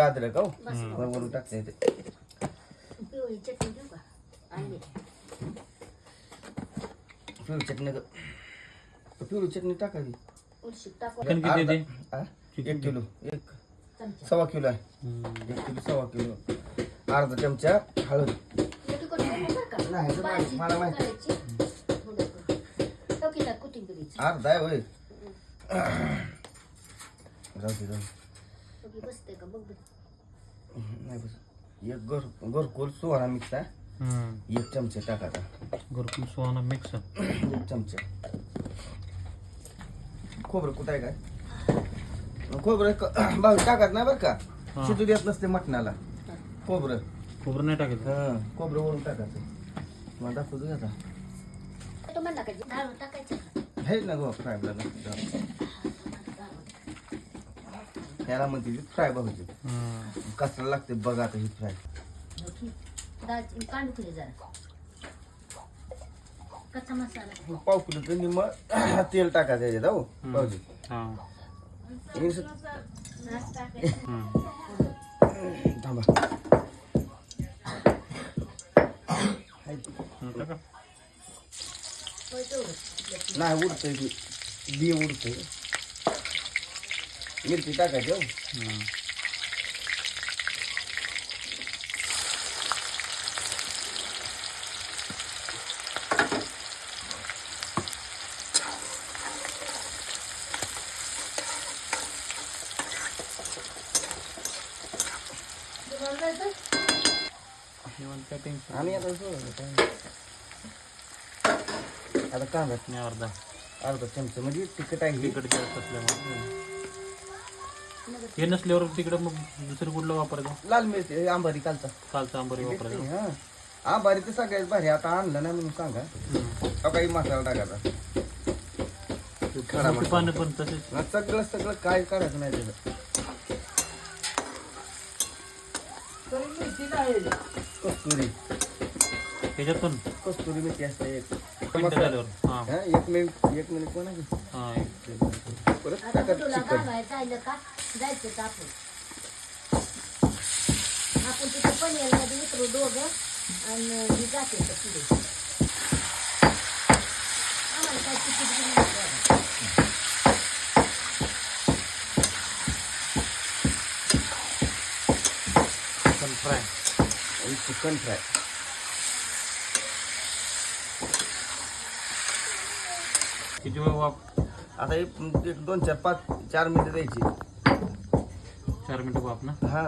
अद्रक हो वरून टाकते ते पिवळी चटणी देऊ का आणली पिवळी चटणी पिवळी चटणी टाकावी उलशी टाकू चिकन किती ते? 1 किलो चमचा 1.25 किलो आहे 1 किलो 1.25 किलो अर्धा चमचा हळद मोठी करून नको बरं का? नाही, तर भाजी मला माहिती. करायची. थोडं करून. टोकीला कोथिंबीरीची. अर्धा आहे होय जाऊ दे टोकी बसते का बघ बरं. नाही बस एक घरकुल सुहाणा मिक्स आहे 1 चमचा टाकायचा घरकुल सुहाना मिक्स 1 चमचा खोबरं कुठं आहे काय खोबरं भाऊ टाकत नाही बरं का हा. शिजू देत नसते मटणाला खोबरं खोबरं नाही टाकायचं खोबरं वरून टाकायचं मला दाखवतो आता तो म्हणला का डाळ टाकायची हे ना गो फ्राय ह्याला म्हणते फ्राय भाऊची कसला लागते बघा आता ही फ्राय डाळ कांदू केली जरा कच्चा मसाला पाव किलो तर निम्म तेल टाकायचं याच्यात हो भाऊजी नाच टाकायचं थांबा होय तेवढं. नाही उडतंय की बी उडतंय मिरची टाकायची हो तुम्हाला जायचं? आणि आता आता कांदा अर्धा चमचा म्हणजे तिखट आहे तिकडे जास्त असल्यामुळे हे नसल्यावर तिकडे मग दुसरं कुठलं वापरायचं लाल मिरची आंबारी कालचा कालचं आंबरी वापरायचं हा आंबारी तर सगळ्यात भारी आता आणलं नाही म्हणून सांगा काही मसाला टाकायचा खडा मोठी पानं पण तसेच सगळं काय करायचं नाही त्याचं कस्तुरी त्याच्यात पण कस्तुरी मेथी असते एक मिनिटं झाल्यावर हां हा, एक मिनिट कोणा की हां परत आता टाकायचं तुला चिकन घालवायला जायलं का जायचं का आपण तिथे पनीरमध्ये उतरू दोघं आणि ही जाते तर पुढे आम्हाला काय तिकीट बी नाही द्यायला. चिकन फ्राय चिकन फ्राय किती वेळ आता एक 2 4 5 4 मिनिटं द्यायची 4 मिनिटं वाप ना हा